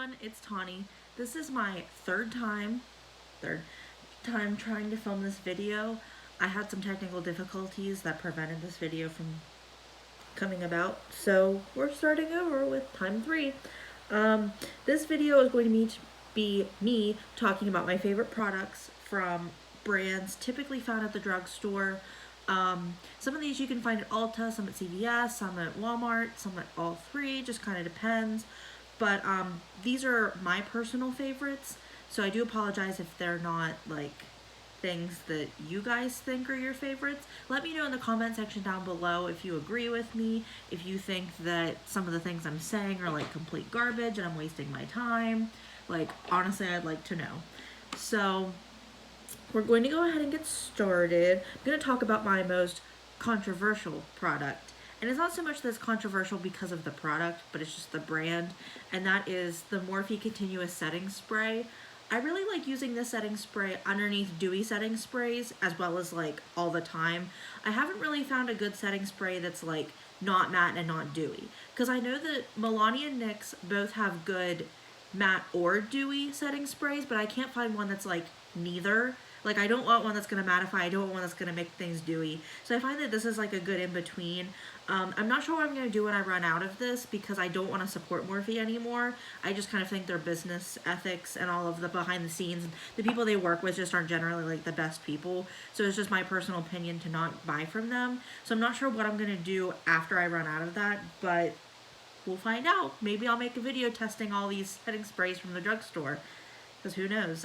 everyone, it's Tawney. This is my third time trying to film this video. I had some technical difficulties that prevented this video from coming about, so we're starting over with time 3. This video is going to be me talking about my favorite products from brands typically found at the drugstore. Some of these you can find at Ulta, some at CVS, some at Walmart, some at all three, just kind of depends. But these are my personal favorites, so I do apologize if they're not like things that you guys think are your favorites. Let me know in the comment section down below if you agree with me, if you think that some of the things I'm saying are like complete garbage and I'm wasting my time. Like, honestly, I'd like to know. So we're going to go ahead and get started. I'm going to talk about my most controversial product. And it's not so much that it's controversial because of the product, but it's just the brand. And that is the Morphe Continuous Setting Spray. I really like using this setting spray underneath dewy setting sprays as well as like all the time. I haven't really found a good setting spray that's like not matte and not dewy. Because I know that Milani and NYX both have good matte or dewy setting sprays, but I can't find one that's like neither. Like, I don't want one that's going to mattify. I don't want one that's going to make things dewy. So I find that this is like a good in-between. I'm not sure what I'm going to do when I run out of this because I don't want to support Morphe anymore. I just kind of think their business ethics and all of the behind the scenes, the people they work with just aren't generally like the best people. So it's just my personal opinion to not buy from them. So I'm not sure what I'm going to do after I run out of that, but we'll find out. Maybe I'll make a video testing all these setting sprays from the drugstore, because who knows.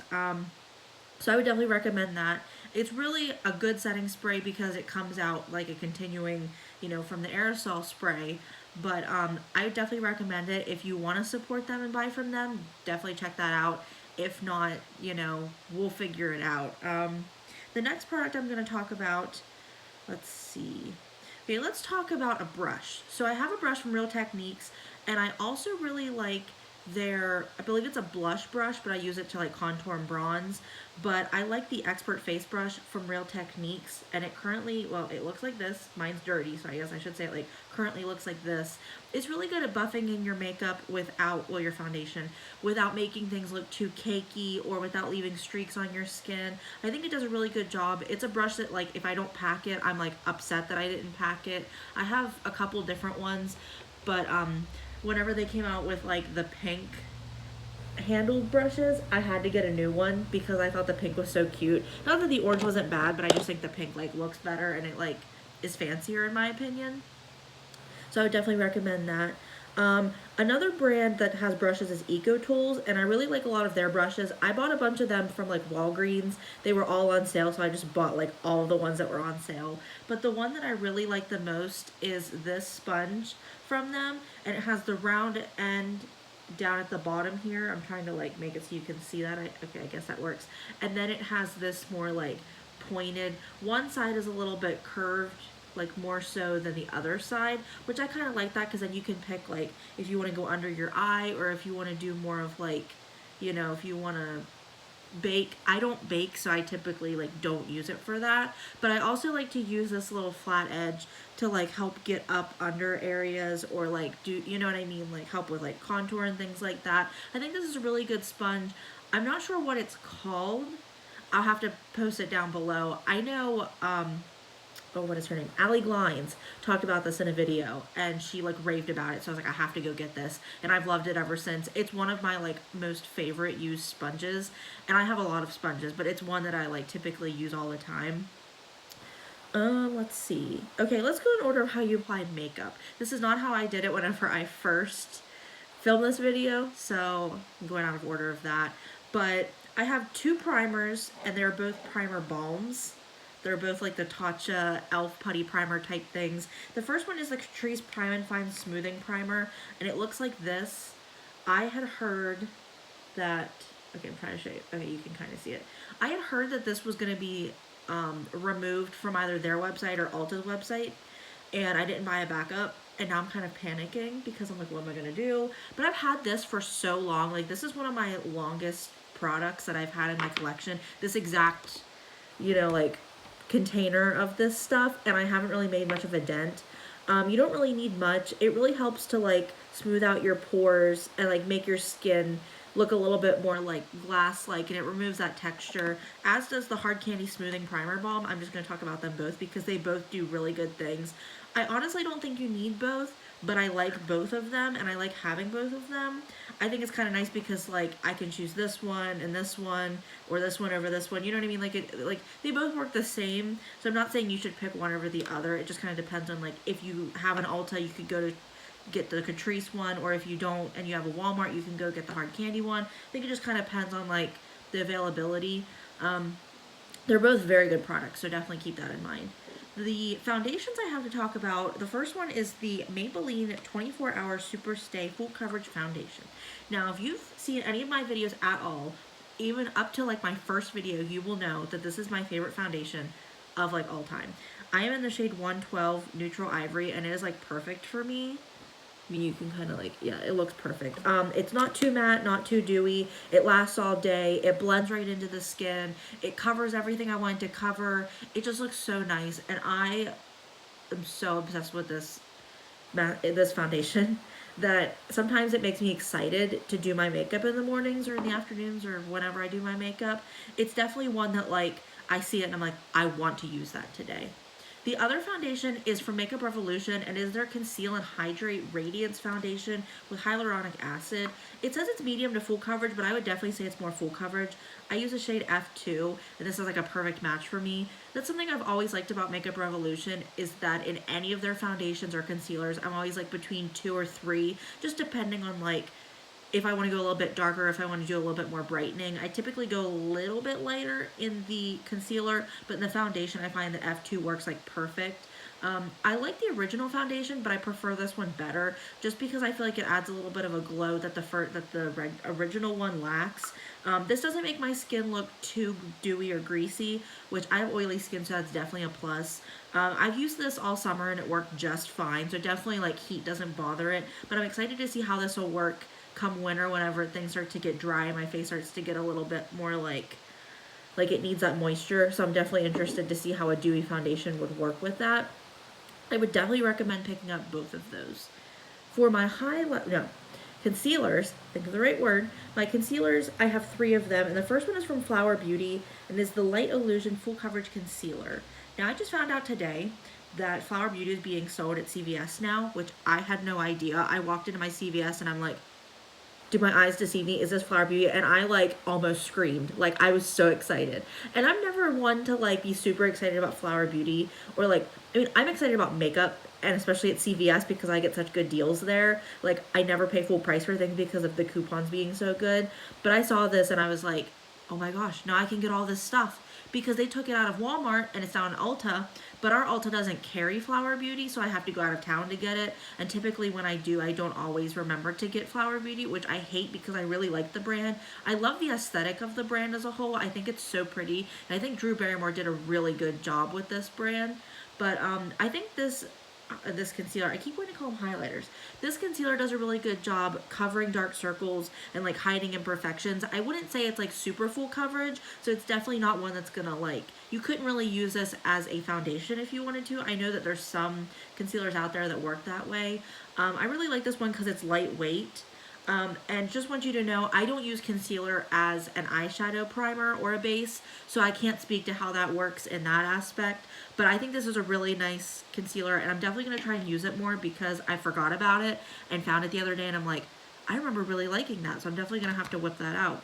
So I would definitely recommend that. It's really a good setting spray because it comes out like a continuing, you know, from the aerosol spray. But I would definitely recommend it. If you want to support them and buy from them, definitely check that out. If not, you know, we'll figure it out. The next product I'm going to talk about, let's see. Okay, let's talk about a brush. So I have a brush from Real Techniques, and I also really like I believe it's a blush brush, but I use it to like contour and bronze. But I like the Expert Face Brush from Real Techniques, and it currently, well, it looks like this. Mine's dirty, so I guess I should say it like currently looks like this. It's really good at buffing in your makeup without, well, your foundation, without making things look too cakey or without leaving streaks on your skin. I think it does a really good job. It's a brush that, like, if I don't pack it, I'm like upset that I didn't pack it. I have a couple different ones, but whenever they came out with like the pink handled brushes, I had to get a new one because I thought the pink was so cute. Not that the orange wasn't bad, but I just think the pink like looks better and it like is fancier in my opinion. So I would definitely recommend that. Another brand that has brushes is Eco Tools, and I really like a lot of their brushes. I bought a bunch of them from like Walgreens. They were all on sale, so I just bought like all of the ones that were on sale. But the one that I really like the most is this sponge from them, and it has the round end down at the bottom here. I'm trying to like make it so you can see that. Okay, I guess that works. And then it has this more like pointed, one side is a little bit curved, like more so than the other side, which I kind of like that because then you can pick like if you want to go under your eye or if you want to do more of like, you know, if you want to bake. I don't bake, so I typically like don't use it for that, but I also like to use this little flat edge to like help get up under areas or like do, you know what I mean, like help with like contour and things like that. I think this is a really good sponge. I'm not sure what it's called. I'll have to post it down below. I know oh, what is her name? Allie Glines talked about this in a video, and she like raved about it. So I was like, I have to go get this, and I've loved it ever since. It's one of my like most favorite used sponges, and I have a lot of sponges, but it's one that I like typically use all the time. Let's see. Okay, let's go in order of how you apply makeup. This is not how I did it whenever I first filmed this video, so I'm going out of order of that. But I have two primers, and they're both primer balms. They're both like the Tatcha E.L.F. putty primer type things. The first one is the Catrice Prime and Fine Smoothing Primer, and it looks like this. I had heard that, okay, I'm trying to show you. Okay, you can kind of see it. I had heard that this was going to be removed from either their website or Ulta's website, and I didn't buy a backup, and now I'm kind of panicking because I'm like, what am I going to do? But I've had this for so long. Like, this is one of my longest products that I've had in my collection. This exact, you know, like, container of this stuff, and I haven't really made much of a dent. You don't really need much. It really helps to like smooth out your pores and like make your skin look a little bit more like glass-like, and it removes that texture, as does the Hard Candy Smoothing Primer Balm. I'm just going to talk about them both because they both do really good things. I honestly don't think you need both, but I like both of them, and I like having both of them. I think it's kind of nice because like I can choose this one and this one, or this one over this one. You know what I mean? Like they both work the same. So I'm not saying you should pick one over the other. It just kind of depends on like if you have an Ulta, you could go to get the Catrice one, or if you don't and you have a Walmart, you can go get the Hard Candy one. I think it just kind of depends on like the availability. They're both very good products, so definitely keep that in mind. The foundations I have to talk about, the first one is the Maybelline 24 Hour Super Stay Full Coverage Foundation. Now, if you've seen any of my videos at all, even up to like my first video, you will know that this is my favorite foundation of like all time. I am in the shade 112 Neutral Ivory, and it is like perfect for me. I mean, you can kind of like, yeah, it looks perfect. It's not too matte, not too dewy. It lasts all day. It blends right into the skin. It covers everything I want to cover. It just looks so nice. And I am so obsessed with this foundation that sometimes it makes me excited to do my makeup in the mornings or in the afternoons or whenever I do my makeup. It's definitely one that like, I see it and I'm like, I want to use that today. The other foundation is from Makeup Revolution and is their Conceal and Hydrate Radiance Foundation with hyaluronic acid. It says it's medium to full coverage, but I would definitely say it's more full coverage. I use the shade F2, and this is like a perfect match for me. That's something I've always liked about Makeup Revolution, is that in any of their foundations or concealers, I'm always like between 2 or 3, just depending on like if I want to go a little bit darker, if I want to do a little bit more brightening. I typically go a little bit lighter in the concealer, but in the foundation, I find that F2 works like perfect. I like the original foundation, but I prefer this one better, just because I feel like it adds a little bit of a glow that the original one lacks. This doesn't make my skin look too dewy or greasy, which I have oily skin, so that's definitely a plus. I've used this all summer and it worked just fine, so definitely like heat doesn't bother it, but I'm excited to see how this will work come winter, whenever things start to get dry and my face starts to get a little bit more like it needs that moisture. So I'm definitely interested to see how a dewy foundation would work with that. I would definitely recommend picking up both of those. For my concealers, think of the right word. My concealers, I have 3 of them, and the first one is from Flower Beauty and is the Light Illusion Full Coverage Concealer. Now I just found out today that Flower Beauty is being sold at CVS now, which I had no idea. I walked into my CVS and I'm like, do my eyes deceive me? Is this Flower Beauty? And I like almost screamed. Like I was so excited. And I'm never one to like be super excited about Flower Beauty, or like, I mean, I'm excited about makeup, and especially at CVS because I get such good deals there. Like I never pay full price for things because of the coupons being so good. But I saw this and I was like, oh my gosh, now I can get all this stuff, because they took it out of Walmart and it's now in Ulta, but our Ulta doesn't carry Flower Beauty, so I have to go out of town to get it. And typically when I do, I don't always remember to get Flower Beauty, which I hate because I really like the brand. I love the aesthetic of the brand as a whole. I think it's so pretty. And I think Drew Barrymore did a really good job with this brand. But I think this concealer, I keep wanting to call them highlighters. This concealer does a really good job covering dark circles and like hiding imperfections. I wouldn't say it's like super full coverage, so it's definitely not one that's gonna like, you couldn't really use this as a foundation if you wanted to. I know that there's some concealers out there that work that way. I really like this one because it's lightweight. And just want you to know, I don't use concealer as an eyeshadow primer or a base, so I can't speak to how that works in that aspect. But I think this is a really nice concealer, and I'm definitely going to try and use it more because I forgot about it and found it the other day, and I'm like, I remember really liking that, so I'm definitely going to have to whip that out.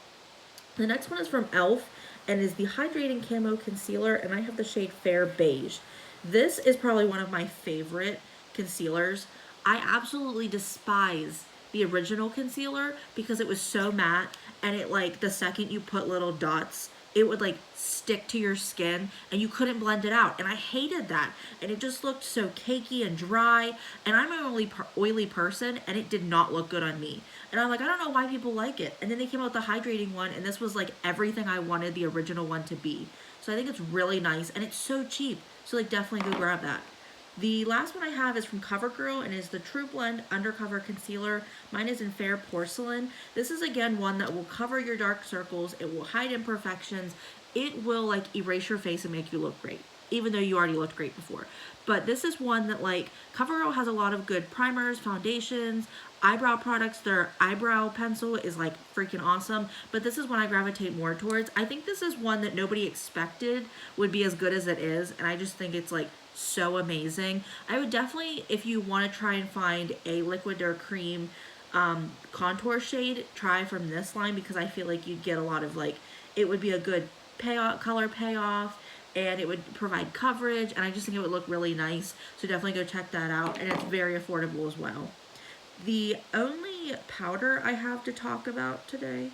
The next one is from E.L.F. and is the Hydrating Camo Concealer, and I have the shade Fair Beige. This is probably one of my favorite concealers. I absolutely despise the original concealer because it was so matte, and it like the second you put little dots, it would like stick to your skin and you couldn't blend it out, and I hated that, and it just looked so cakey and dry, and I'm an oily person, and it did not look good on me, and I'm like, I don't know why people like it. And then they came out with the hydrating one, and this was like everything I wanted the original one to be. So I think it's really nice, and it's so cheap, so like definitely go grab that. The last one I have is from Covergirl and is the True Blend Undercover Concealer. Mine is in Fair Porcelain. This is again one that will cover your dark circles. It will hide imperfections. It will like erase your face and make you look great. even though you already looked great before. But this is one that, like, CoverGirl has a lot of good primers, foundations, eyebrow products. Their eyebrow pencil is like freaking awesome, but this is one I gravitate more towards. I think this is one that nobody expected would be as good as it is, and I just think it's like so amazing. I would definitely, if you want to try and find a liquid or cream contour shade, try from this line, because I feel like you'd get a lot of, like, it would be a good payoff, color payoff, and it would provide coverage, and I just think it would look really nice. So definitely go check that out, and it's very affordable as well. The only powder I have to talk about today,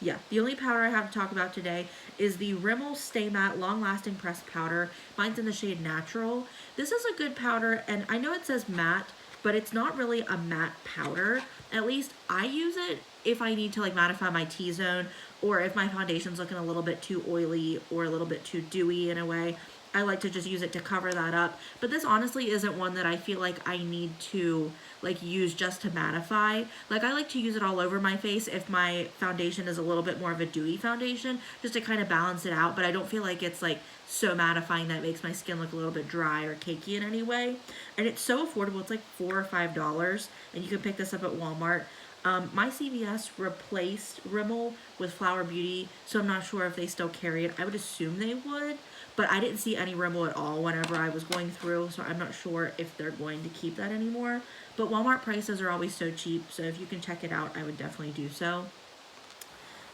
the only powder I have to talk about today is the Rimmel Stay Matte Long Lasting Pressed Powder. Mine's in the shade Natural. This is a good powder, and I know it says matte, but it's not really a matte powder. At least I use it if I need to, like, mattify my T-zone, or if my foundation's looking a little bit too oily or a little bit too dewy in a way. I like to just use it to cover that up. But this honestly isn't one that I feel like I need to, like, use just to mattify. Like, I like to use it all over my face if my foundation is a little bit more of a dewy foundation, just to kind of balance it out. But I don't feel like it's, like, so mattifying that it makes my skin look a little bit dry or cakey in any way. And it's so affordable. It's like $4 or $5, and you can pick this up at Walmart. My CVS replaced Rimmel with Flower Beauty, so I'm not sure if they still carry it. I would assume they would, but I didn't see any Rimmel at all whenever I was going through, so I'm not sure if they're going to keep that anymore. But Walmart prices are always so cheap, so if you can check it out, I would definitely do so.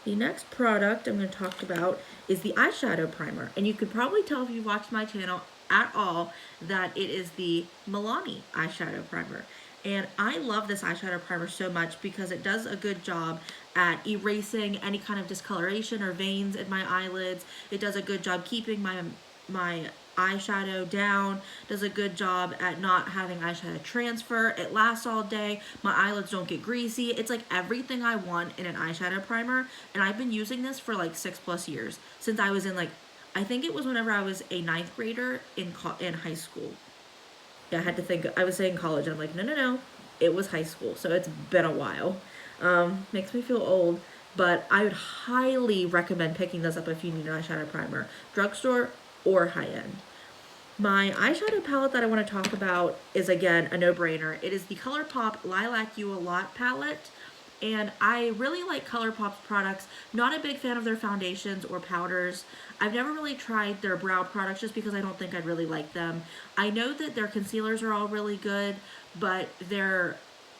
The next product I'm going to talk about is the eyeshadow primer, and you could probably tell if you watched my channel at all that it is the Milani eyeshadow primer. And I love this eyeshadow primer so much because it does a good job at erasing any kind of discoloration or veins in my eyelids. It does a good job keeping my eyeshadow down, does a good job at not having eyeshadow transfer. It lasts all day. My eyelids don't get greasy. It's like everything I want in an eyeshadow primer, and I've been using this for like 6+ years, since I was in, like, I think it was whenever I was a 9th grader in high school. Yeah, I had to think, I was saying college, and I'm like, no, it was high school, so it's been a while. Makes me feel old, but I would highly recommend picking this up if you need an eyeshadow primer, drugstore or high-end. My eyeshadow palette that I want to talk about is, again, a no-brainer. It is the Colourpop Lilac You a Lot palette, and I really like Colourpop's products. Not a big fan of their foundations or powders. I've never really tried their brow products just because I don't think I'd really like them. I know that their concealers are all really good, but their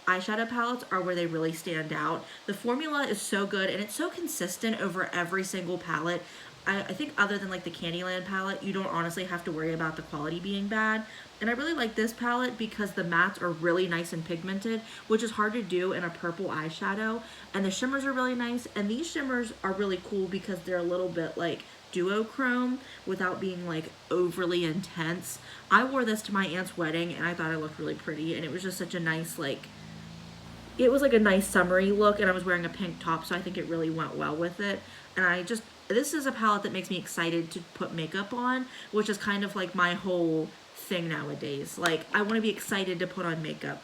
eyeshadow palettes are where they really stand out. The formula is so good, and it's so consistent over every single palette. I think other than, like, the Candyland palette, you don't honestly have to worry about the quality being bad. And I really like this palette because the mattes are really nice and pigmented, which is hard to do in a purple eyeshadow. And the shimmers are really nice, and these shimmers are really cool because they're a little bit like duochrome without being, like, overly intense. I wore this to my aunt's wedding, and I thought it looked really pretty, and it was just such a nice, like, it was like a nice summery look, and I was wearing a pink top, so I think it really went well with it. And this is a palette that makes me excited to put makeup on, which is kind of like my whole thing nowadays. Like, I want to be excited to put on makeup.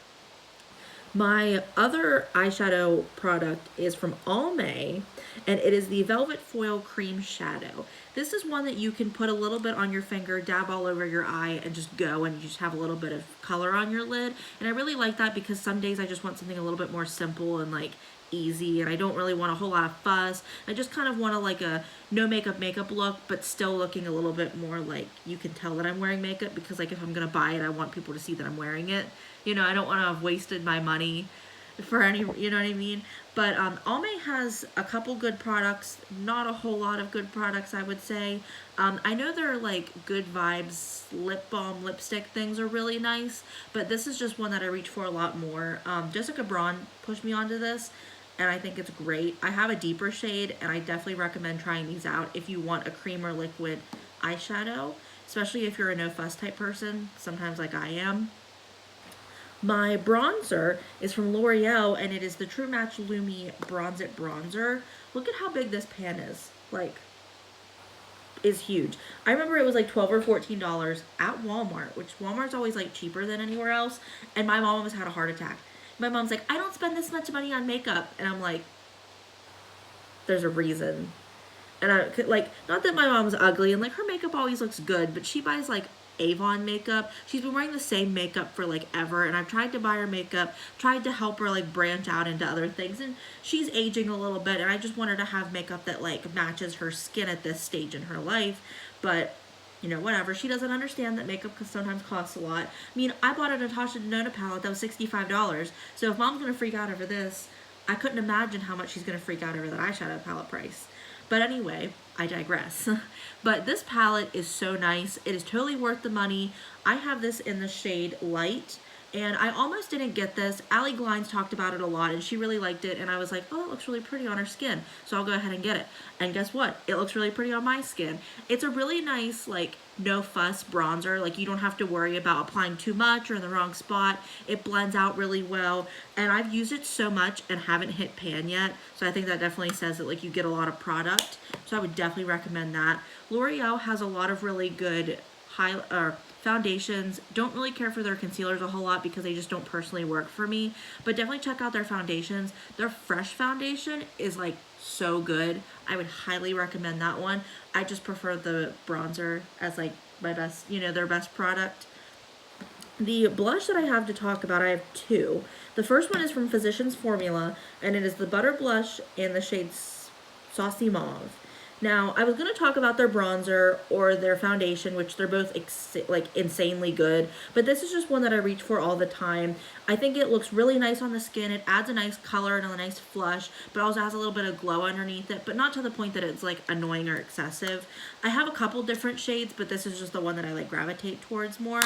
My other eyeshadow product is from Almay, and it is the Velvet Foil Cream Shadow. This is one that you can put a little bit on your finger, dab all over your eye, and just go, and you just have a little bit of color on your lid. And I really like that because some days I just want something a little bit more simple and, like, easy, and I don't really want a whole lot of fuss. I just kind of want a, like, a no makeup look, but still looking a little bit more like you can tell that I'm wearing makeup, because, like, if I'm gonna buy it, I want people to see that I'm wearing it. You know, I don't want to have wasted my money for any, you know what I mean? But Almay has a couple good products, not a whole lot of good products, I would say. I know their, like, Good Vibes lip balm lipstick things are really nice, but this is just one that I reach for a lot more. Jessica Braun pushed me onto this, and I think it's great. I have a deeper shade, and I definitely recommend trying these out if you want a cream or liquid eyeshadow, especially if you're a no fuss type person, sometimes like I am. My bronzer is from L'Oreal, and it is the True Match Lumi Bronze It Bronzer. Look at how big this pan is. Like, is huge. I remember it was like $12 or $14 at Walmart, which Walmart's always, like, cheaper than anywhere else, and my mom almost had a heart attack. My mom's like, I don't spend this much money on makeup, and I'm like, there's a reason. And I could, like, not that my mom's ugly, and like her makeup always looks good, but she buys like Avon makeup. She's been wearing the same makeup for like ever, and I've tried to buy her makeup, tried to help her like branch out into other things, and she's aging a little bit, and I just want her to have makeup that like matches her skin at this stage in her life. But you know, whatever. She doesn't understand that makeup sometimes costs a lot. I mean, I bought a Natasha Denona palette that was $65. So if mom's gonna freak out over this, I couldn't imagine how much she's gonna freak out over that eyeshadow palette price. But anyway, I digress. But this palette is so nice. It is totally worth the money. I have this in the shade Light, and I almost didn't get this. Allie Glines talked about it a lot, and she really liked it, and I was like, oh, it looks really pretty on her skin, so I'll go ahead and get it. And guess what? It looks really pretty on my skin. It's a really nice, like, no fuss bronzer. Like, you don't have to worry about applying too much or in the wrong spot. It blends out really well, and I've used it so much and haven't hit pan yet, so I think that definitely says that, like, you get a lot of product, so I would definitely recommend that. L'Oreal has a lot of really good foundations. Don't really care for their concealers a whole lot because they just don't personally work for me, but definitely check out their foundations. Their Fresh foundation is like so good. I would highly recommend that one. I just prefer the bronzer as like my best, you know, their best product. The blush that I have to talk about, I have two. The first one is from Physicians Formula, and it is the Butter Blush in the shade Saucy Mauve. Now, I was going to talk about their bronzer or their foundation, which they're both like insanely good, but this is just one that I reach for all the time. I think it looks really nice on the skin. It adds a nice color and a nice flush, but also has a little bit of glow underneath it, but not to the point that it's like annoying or excessive. I have a couple different shades, but this is just the one that I like gravitate towards more.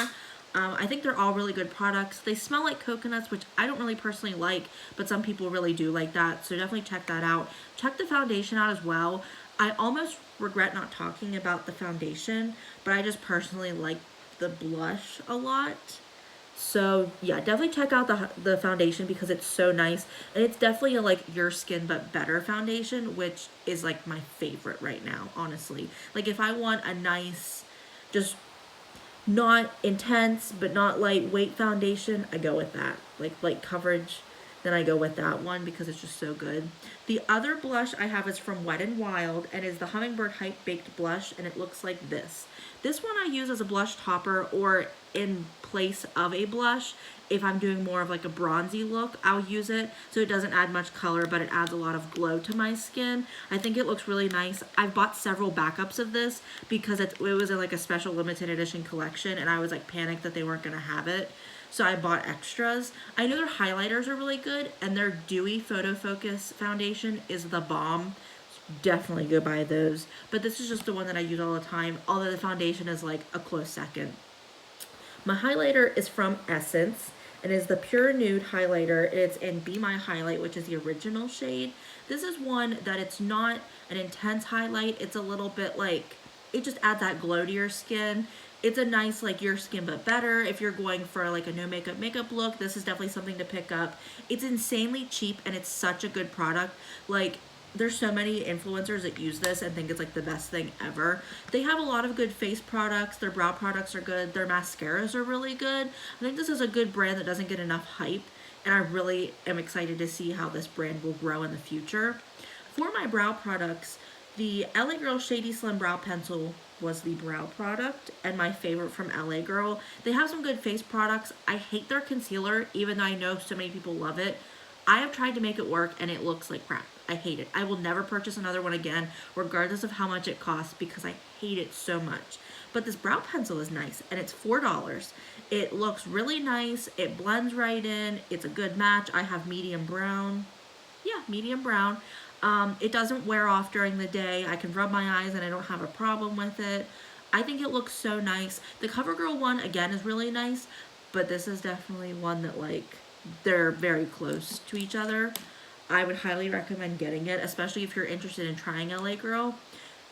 I think they're all really good products. They smell like coconuts, which I don't really personally like, but some people really do like that, so definitely check that out. Check the foundation out as well. I almost regret not talking about the foundation, but I just personally like the blush a lot. So yeah, definitely check out the foundation because it's so nice. And it's definitely a like your skin but better foundation, which is like my favorite right now, honestly. Like if I want a nice, just not intense but not lightweight foundation, I go with that. Like light coverage, then I go with that one because it's just so good. The other blush I have is from Wet n Wild and is the Hummingbird Hype Baked Blush, and it looks like this. This one I use as a blush topper or in place of a blush. If I'm doing more of like a bronzy look, I'll use it. So it doesn't add much color, but it adds a lot of glow to my skin. I think it looks really nice. I've bought several backups of this because it was in like a special limited edition collection, and I was like panicked that they weren't gonna have it. So I bought extras. I know their highlighters are really good, and their Dewy Photo Focus foundation is the bomb. Definitely go buy those. But this is just the one that I use all the time, although the foundation is like a close second. My highlighter is from Essence, and is the Pure Nude highlighter. It's in Be My Highlight, which is the original shade. This is one that it's not an intense highlight. It's a little bit like, it just adds that glow to your skin. It's a nice, like, your skin but better. If you're going for like a no makeup look, this is definitely something to pick up. It's insanely cheap, and it's such a good product. Like, there's so many influencers that use this and think it's like the best thing ever. They have a lot of good face products. Their brow products are good. Their mascaras are really good. I think this is a good brand that doesn't get enough hype, and I really am excited to see how this brand will grow in the future. For my brow products, the LA Girl Shady Slim Brow Pencil was the brow product and my favorite from LA Girl. They have some good face products. I hate their concealer, even though I know so many people love it. I have tried to make it work and it looks like crap. I hate it. I will never purchase another one again, regardless of how much it costs, because I hate it so much. But this brow pencil is nice, and it's $4. It looks really nice. It blends right in. It's a good match. I have medium brown. Yeah, medium brown. It doesn't wear off during the day. I can rub my eyes and I don't have a problem with it. I think it looks so nice. The Covergirl one, again, is really nice, but this is definitely one that, like, they're very close to each other. I would highly recommend getting it, especially if you're interested in trying LA Girl.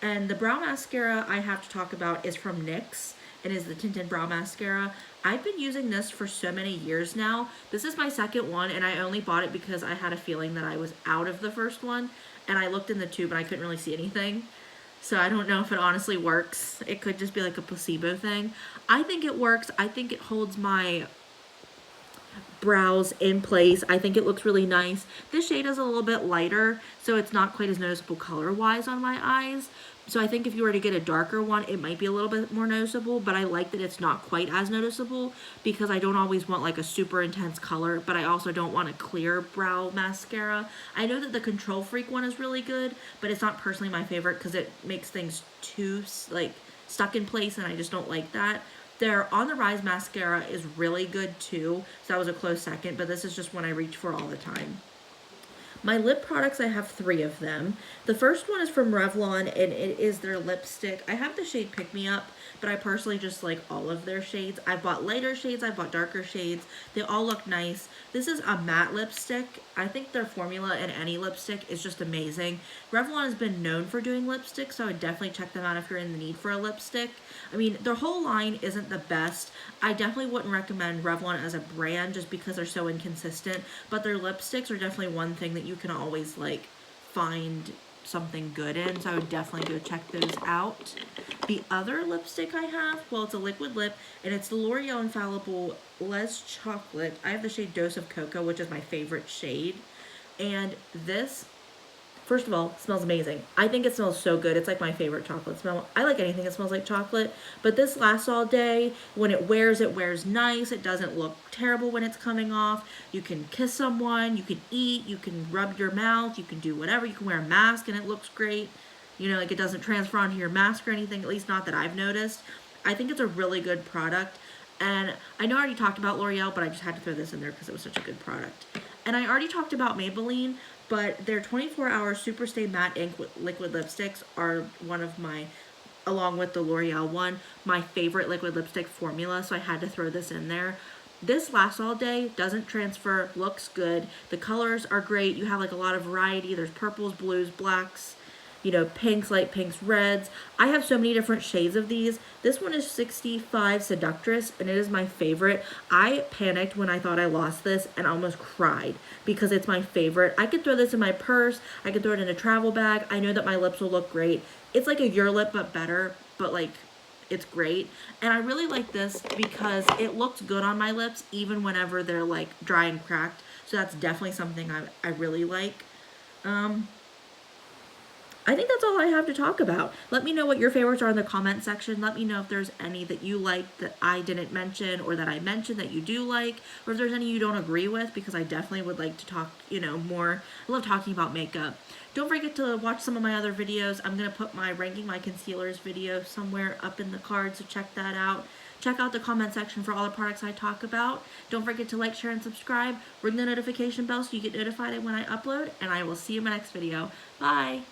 And the brow mascara I have to talk about is from NYX. It is the Tinted Brow Mascara. I've been using this for so many years now. This is my second one, and I only bought it because I had a feeling that I was out of the first one, and I looked in the tube and I couldn't really see anything. So I don't know if it honestly works. It could just be like a placebo thing. I think it works. I think it holds my brows in place. I think it looks really nice. This shade is a little bit lighter, so it's not quite as noticeable color-wise on my eyes. So I think if you were to get a darker one, it might be a little bit more noticeable, but I like that it's not quite as noticeable because I don't always want like a super intense color, but I also don't want a clear brow mascara. I know that the Control Freak one is really good, but it's not personally my favorite because it makes things too like stuck in place, and I just don't like that. Their On the Rise mascara is really good too, so that was a close second, but this is just one I reach for all the time. My lip products, I have 3 of them. The first one is from Revlon, and it is their lipstick. I have the shade Pick Me Up, but I personally just like all of their shades. I've bought lighter shades, I've bought darker shades. They all look nice. This is a matte lipstick. I think their formula in any lipstick is just amazing. Revlon has been known for doing lipstick, so I would definitely check them out if you're in the need for a lipstick. I mean, their whole line isn't the best. I definitely wouldn't recommend Revlon as a brand just because they're so inconsistent, but their lipsticks are definitely one thing that you can always like find something good in, so I would definitely go check those out. The other lipstick I have, well, it's a liquid lip, and it's the L'Oreal Infallible Les Chocolate. I have the shade Dose of Cocoa, which is my favorite shade, and this, first of all, smells amazing. I think it smells so good. It's like my favorite chocolate smell. I like anything that smells like chocolate, but this lasts all day. When it wears nice. It doesn't look terrible when it's coming off. You can kiss someone, you can eat, you can rub your mouth, you can do whatever. You can wear a mask and it looks great. You know, like it doesn't transfer onto your mask or anything, at least not that I've noticed. I think it's a really good product. And I know I already talked about L'Oreal, but I just had to throw this in there because it was such a good product. And I already talked about Maybelline, but their 24-hour Super Stay Matte Ink liquid lipsticks are one of my, along with the L'Oreal one, my favorite liquid lipstick formula, so I had to throw this in there. This lasts all day, doesn't transfer, looks good. The colors are great. You have like a lot of variety. There's purples, blues, blacks, you know, pinks, light pinks, reds. I have so many different shades of these. This one is 65 Seductress, and it is my favorite. I panicked when I thought I lost this and almost cried because it's my favorite. I could throw this in my purse. I could throw it in a travel bag. I know that my lips will look great. It's like a Your Lip, but better, but like, it's great. And I really like this because it looks good on my lips even whenever they're like dry and cracked. So that's definitely something I really like. I think that's all I have to talk about. Let me know what your favorites are in the comment section. Let me know if there's any that you like that I didn't mention or that I mentioned that you do like, or if there's any you don't agree with, because I definitely would like to talk, you know, more. I love talking about makeup. Don't forget to watch some of my other videos. I'm going to put my ranking my concealers video somewhere up in the card, so check that out. Check out the comment section for all the products I talk about. Don't forget to like, share, and subscribe. Ring the notification bell so you get notified when I upload, and I will see you in my next video. Bye!